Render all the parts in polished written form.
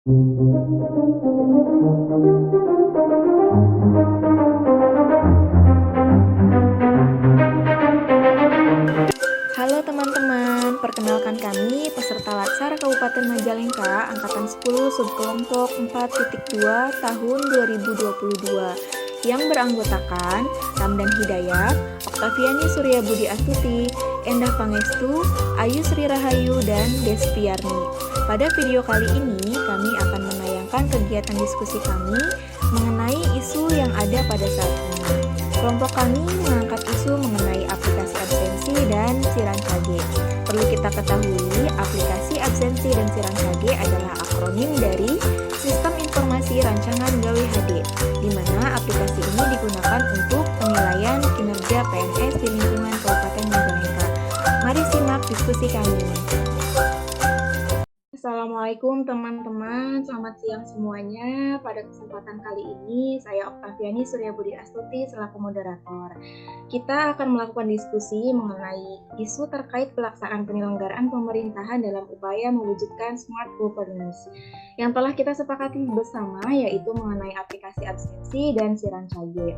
Halo teman-teman, perkenalkan kami peserta Latsar Kabupaten Majalengka Angkatan 10 Subkelompok 4.2 tahun 2022 yang beranggotakan Ramdan Hidayat, Oktaviani Suryabudi Astuti, Endah Pangestu, Ayu Sri Rahayu, dan Despiarni. Pada video kali ini kami akan menayangkan kegiatan diskusi kami mengenai isu yang ada pada saat ini. Kelompok kami mengangkat isu mengenai aplikasi absensi dan siran KG. Perlu kita ketahui, aplikasi absensi dan siran KG adalah akronim dari Sistem Informasi Rancangan Gawe HD, di mana aplikasi ini digunakan untuk penilaian kinerja PNS di lingkungan Kabupaten Majalengka. Mari simak diskusi kami. Assalamualaikum teman-teman, selamat siang semuanya. Pada kesempatan kali ini, saya Oktaviani Suryabudi Astuti selaku moderator. Kita akan melakukan diskusi mengenai isu terkait pelaksanaan penyelenggaraan pemerintahan dalam upaya mewujudkan smart governance yang telah kita sepakati bersama, yaitu mengenai aplikasi absensi dan siran CAG.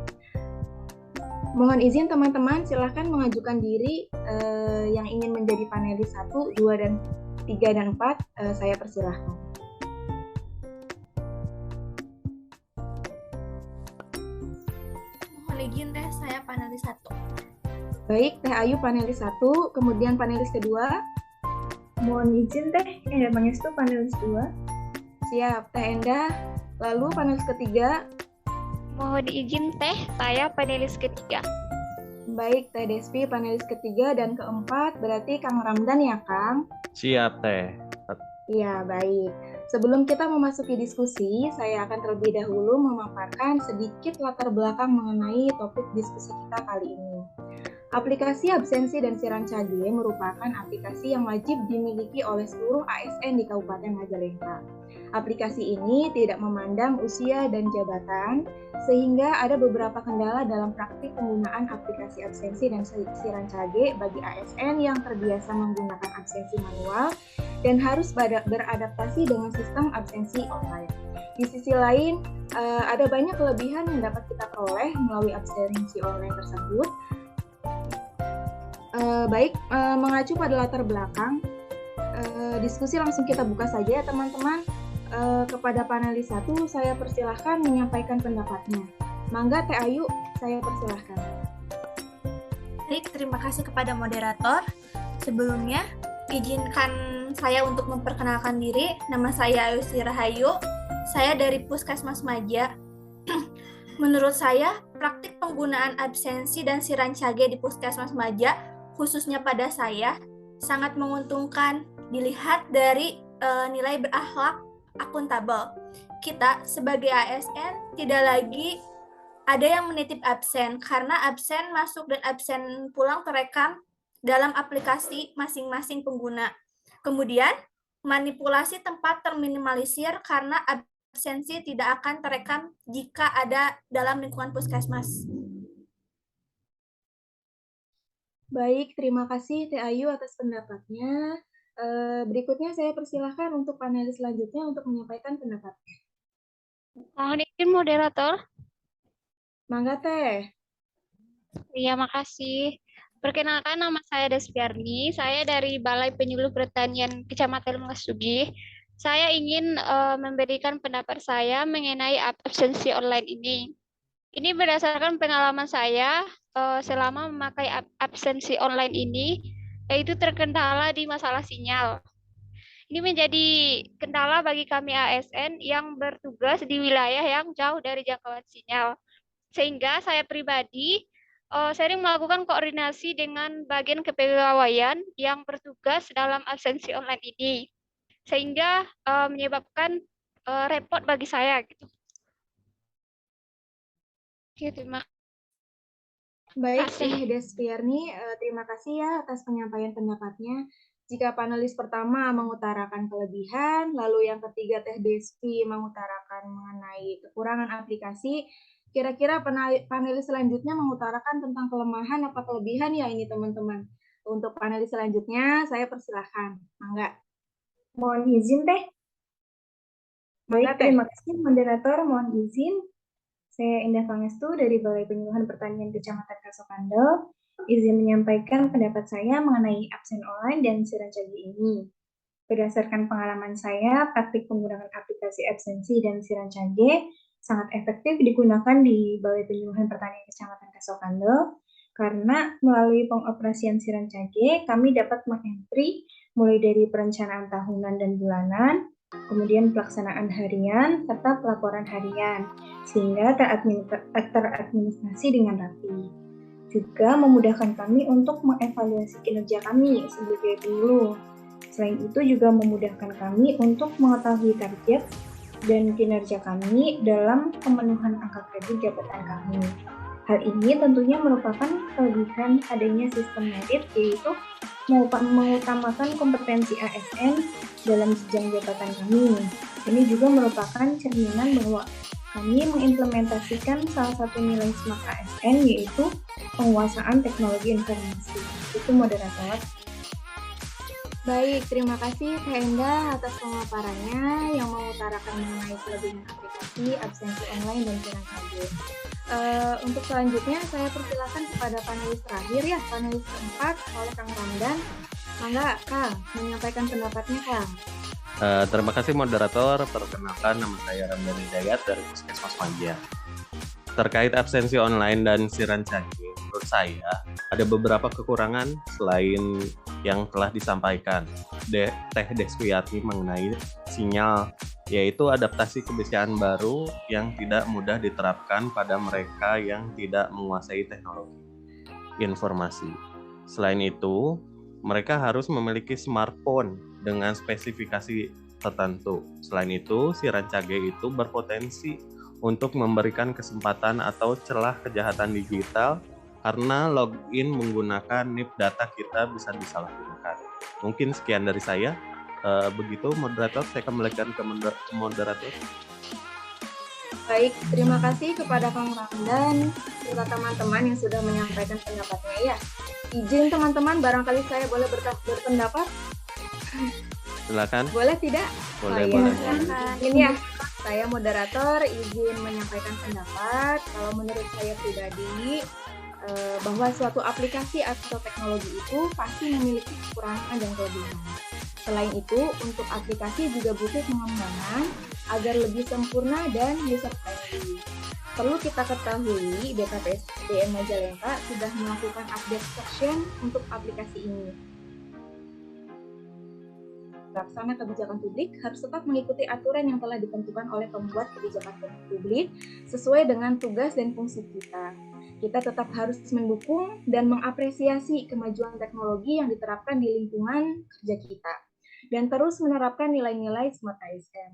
Mohon izin teman-teman, silahkan mengajukan diri yang ingin menjadi panelis 1, 2, dan 3 dan 4, saya persilahkan. Mohon izin Teh, saya panelis 1. Baik, Teh Ayu panelis 1, kemudian panelis kedua. Mohon izin Teh, Endah Pangestu panelis 2. Siap, Teh Endah. Lalu panelis ketiga. Mohon izin Teh, saya panelis ketiga. Baik, Teh Despi panelis ketiga dan keempat, berarti Kang Ramdan ya, Kang? Siap, Teh. Iya, baik. Sebelum kita memasuki diskusi, saya akan terlebih dahulu memaparkan sedikit latar belakang mengenai topik diskusi kita kali ini. Aplikasi absensi dan siran CAG merupakan aplikasi yang wajib dimiliki oleh seluruh ASN di Kabupaten Majalengka. Aplikasi ini tidak memandang usia dan jabatan, sehingga ada beberapa kendala dalam praktik penggunaan aplikasi absensi dan siran CAG bagi ASN yang terbiasa menggunakan absensi manual dan harus beradaptasi dengan sistem absensi online. Di sisi lain, ada banyak kelebihan yang dapat kita peroleh melalui absensi online tersebut. Mengacu pada latar belakang, diskusi langsung kita buka saja ya teman-teman. Kepada panelis 1, saya persilahkan menyampaikan pendapatnya. Mangga Teh Ayu, saya persilahkan. Baik, terima kasih kepada moderator. Sebelumnya, izinkan saya untuk memperkenalkan diri. Nama saya Ayu Sri Rahayu. Saya dari Puskesmas Maja. Menurut saya, praktik penggunaan absensi dan siran CAG di Puskesmas Maja, khususnya pada saya, sangat menguntungkan dilihat dari nilai berakhlak akuntabel. Kita sebagai ASN tidak lagi ada yang menitip absen, karena absen masuk dan absen pulang terekam dalam aplikasi masing-masing pengguna. Kemudian, manipulasi tempat terminimalisir karena absensi tidak akan terekam jika ada dalam lingkungan puskesmas. Baik, terima kasih Teh Ayu atas pendapatnya. Berikutnya saya persilahkan untuk panelis selanjutnya untuk menyampaikan pendapatnya. Mohon izin moderator. Mangga Teh. Iya, makasih. Perkenalkan, nama saya Despiarni. Saya dari Balai Penyuluh Pertanian Kecamatan Mangasugi. Saya ingin memberikan pendapat saya mengenai absensi online ini. Ini berdasarkan pengalaman saya selama memakai absensi online ini, yaitu terkendala di masalah sinyal. Ini menjadi kendala bagi kami ASN yang bertugas di wilayah yang jauh dari jangkauan sinyal. Sehingga saya pribadi sering melakukan koordinasi dengan bagian kepegawaian yang bertugas dalam absensi online ini. Sehingga menyebabkan repot bagi saya gitu. Terima Baik, Teh Despiarni, terima kasih ya atas penyampaian pendapatnya. Jika panelis pertama mengutarakan kelebihan, lalu yang ketiga Teh Despi mengutarakan mengenai kekurangan aplikasi, kira-kira panelis selanjutnya mengutarakan tentang kelemahan apa kelebihan ya ini teman-teman. Untuk panelis selanjutnya, saya persilahkan. Mangga. Mohon izin Teh. Baik, Mangga Teh. terima kasih moderator. Mohon izin. Saya Indah Pangestu dari Balai Penyuluhan Pertanian Kecamatan Kasokandel. Izin menyampaikan pendapat saya mengenai absen online dan Sirancagi ini. Berdasarkan pengalaman saya, praktik penggunaan aplikasi absensi dan Sirancagi sangat efektif digunakan di Balai Penyuluhan Pertanian Kecamatan Kasokandel karena melalui pengoperasian Sirancagi kami dapat mengentry mulai dari perencanaan tahunan dan bulanan, kemudian pelaksanaan harian, serta pelaporan harian, sehingga teradministrasi dengan rapi. Juga memudahkan kami untuk mengevaluasi kinerja kami sebagai penyuluh. Selain itu juga memudahkan kami untuk mengetahui target dan kinerja kami dalam pemenuhan angka kredit jabatan kami. Hal ini tentunya merupakan kelebihan adanya sistem merit, yaitu mengutamakan kompetensi ASN dalam jenjang jabatan kami. Ini juga merupakan cerminan bahwa kami mengimplementasikan salah satu nilai SMART ASN, yaitu penguasaan teknologi informasi. Itu moderator. Baik, terima kasih Teh Endah atas pemaparannya yang mengutarakan mengenai kelebihan aplikasi absensi online dan Sirancagi. Untuk selanjutnya saya persilakan kepada panelis terakhir ya, panelis keempat oleh Kang Ramdan. Mangga Kang, menyampaikan pendapatnya Kang. Terima kasih moderator. Perkenalkan, nama saya Ramdan Hidayat dari Puskesmas Maja. Terkait absensi online dan Sirancagi, menurut saya ada beberapa kekurangan selain yang telah disampaikan Teh Deswiati mengenai sinyal, yaitu adaptasi kebiasaan baru yang tidak mudah diterapkan pada mereka yang tidak menguasai teknologi informasi. Selain itu, mereka harus memiliki smartphone dengan spesifikasi tertentu. Selain itu, Sirancagi itu berpotensi untuk memberikan kesempatan atau celah kejahatan digital karena login menggunakan NIP data kita bisa disalahgunakan. Mungkin sekian dari saya. Begitu moderator, saya kembalikan ke moderator. Baik, terima kasih kepada Kang Ramdan serta teman-teman yang sudah menyampaikan pendapatnya ya. Izin teman-teman, barangkali saya boleh berpendapat? Silakan. Boleh tidak? Boleh, iya. boleh. Ini ya, saya moderator izin menyampaikan pendapat. Kalau menurut saya pribadi, bahwa suatu aplikasi atau teknologi itu pasti memiliki kekurangan dan kelebihan. Selain itu, untuk aplikasi juga butuh pengembangan agar lebih sempurna dan user-friendly. Perlu kita ketahui, BKPSDM Majalengka sudah melakukan update version untuk aplikasi ini. Pelaksana kebijakan publik harus tetap mengikuti aturan yang telah ditentukan oleh pembuat kebijakan publik sesuai dengan tugas dan fungsi kita. Kita tetap harus mendukung dan mengapresiasi kemajuan teknologi yang diterapkan di lingkungan kerja kita dan terus menerapkan nilai-nilai SMART ASN.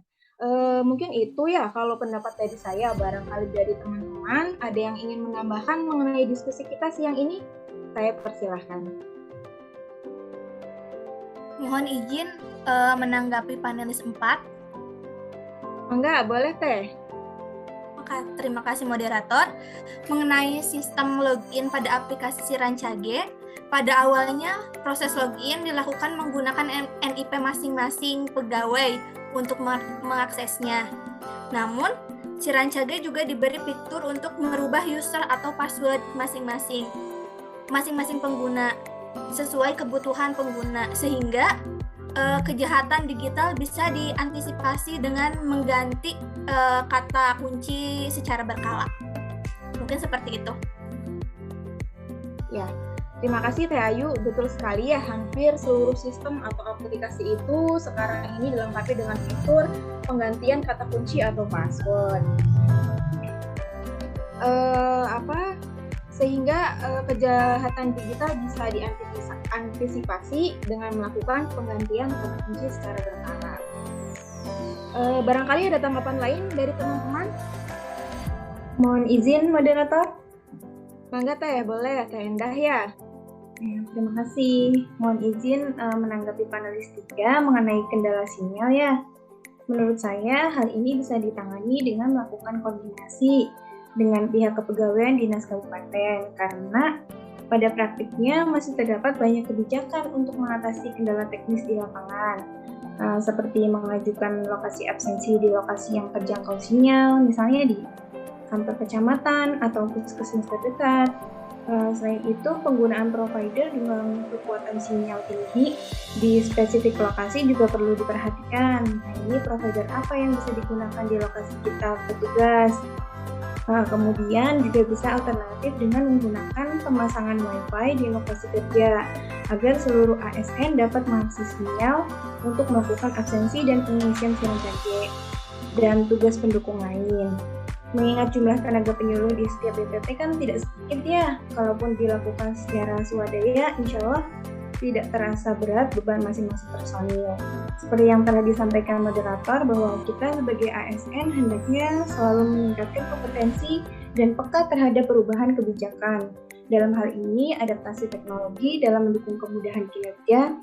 Mungkin itu ya kalau pendapat dari saya. Barangkali dari teman-teman ada yang ingin menambahkan mengenai diskusi kita siang ini, saya persilahkan. Mohon izin menanggapi panelis 4. Enggak, boleh Teh. Oke, terima kasih moderator. Mengenai sistem login pada aplikasi Sirancagi, pada awalnya proses login dilakukan menggunakan NIP masing-masing pegawai untuk mengaksesnya. Namun, Sirancagi juga diberi fitur untuk merubah user atau password masing-masing pengguna sesuai kebutuhan pengguna, sehingga kejahatan digital bisa diantisipasi dengan mengganti kata kunci secara berkala. Mungkin seperti itu. Ya, terima kasih Teh Ayu. Betul sekali ya, hampir seluruh sistem atau aplikasi itu sekarang ini dilengkapi dengan fitur penggantian kata kunci atau password. Sehingga kejahatan digital bisa diantisipasi dengan melakukan penggantian kata kunci secara berkala. Barangkali ada tanggapan lain dari teman-teman? Mohon izin moderator. Mangga Teh, boleh Teh Endah ya. Terima kasih. Mohon izin menanggapi panelis 3 mengenai kendala sinyal ya. Menurut saya hal ini bisa ditangani dengan melakukan koordinasi dengan pihak kepegawaian dinas kabupaten karena pada praktiknya masih terdapat banyak kebijakan untuk mengatasi kendala teknis di lapangan. seperti mengajukan lokasi absensi di lokasi yang terjangkau sinyal, misalnya di kantor kecamatan atau puskesmas terdekat. Selain itu, penggunaan provider dengan kekuatan sinyal tinggi di spesifik lokasi juga perlu diperhatikan. Nah, ini provider apa yang bisa digunakan di lokasi kita bertugas. Kemudian juga bisa alternatif dengan menggunakan pemasangan Wi-Fi di lokasi kerja agar seluruh ASN dapat mengakses sinyal untuk melakukan absensi dan pengisian siaran CG dan tugas pendukung lain. Mengingat jumlah tenaga penyuluh di setiap BPT kan tidak sedikit ya, kalaupun dilakukan secara swadaya, insya Allah tidak terasa berat beban masing-masing personil. Seperti yang telah disampaikan moderator bahwa kita sebagai ASN hendaknya selalu meningkatkan kompetensi dan peka terhadap perubahan kebijakan. Dalam hal ini, adaptasi teknologi dalam mendukung kemudahan kinerja,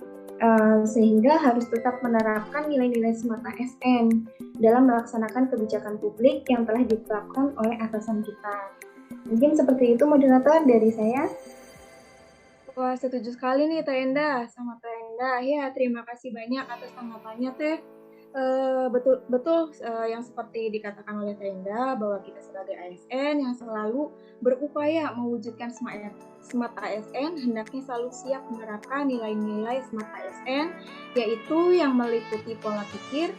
sehingga harus tetap menerapkan nilai-nilai Smart ASN dalam melaksanakan kebijakan publik yang telah ditetapkan oleh atasan kita. Mungkin seperti itu moderator dari saya. Wah, setuju sekali nih Teh Enda sama Teh Enda. Ya, terima kasih banyak atas tanggapannya Teh. Betul yang seperti dikatakan oleh Teh Enda bahwa kita sebagai ASN yang selalu berupaya mewujudkan Smart ASN hendaknya selalu siap menerapkan nilai-nilai Smart ASN, yaitu yang meliputi pola pikir,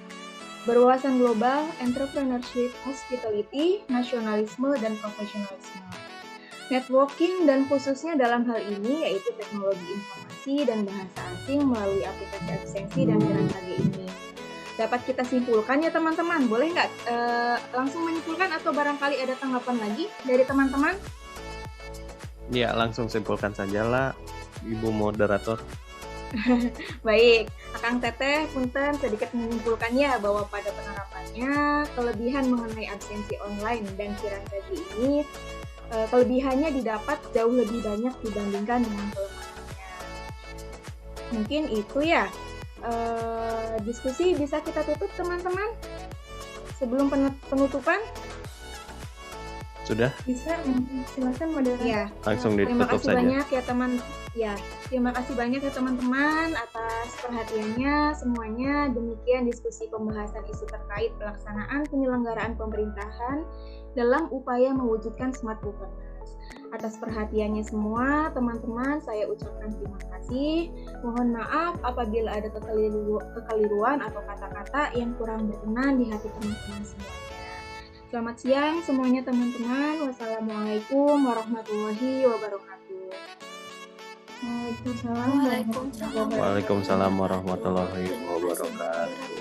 berwawasan global, entrepreneurship, hospitality, nasionalisme, dan profesionalisme. Networking dan khususnya dalam hal ini yaitu teknologi informasi dan bahasa asing melalui aplikasi absensi dan siaran CG ini. Dapat kita simpulkan ya teman-teman, boleh nggak langsung menyimpulkan atau barangkali ada tanggapan lagi dari teman-teman? Ya, langsung simpulkan sajalah, Ibu moderator. Baik, Akang Teteh punten sedikit menyimpulkannya bahwa pada penerapannya kelebihan mengenai absensi online dan siaran CG ini kelebihannya didapat jauh lebih banyak dibandingkan dengan kelemahannya. Mungkin itu ya. Diskusi bisa kita tutup teman-teman sebelum penutupan. Sudah? Bisa, silakan moderator. Ya. Langsung Terima ditutup kasih saja. banyak ya teman. Ya, terima kasih banyak ya teman-teman atas perhatiannya semuanya. Demikian diskusi pembahasan isu terkait pelaksanaan penyelenggaraan pemerintahan dalam upaya mewujudkan smart governance. Atas perhatiannya semua, teman-teman, saya ucapkan terima kasih. Mohon maaf apabila ada kekeliruan atau kata-kata yang kurang berkenan di hati teman-teman semuanya. Selamat siang semuanya teman-teman. Wassalamualaikum warahmatullahi wabarakatuh. Waalaikumsalam. Waalaikumsalam. Waalaikumsalam warahmatullahi wabarakatuh.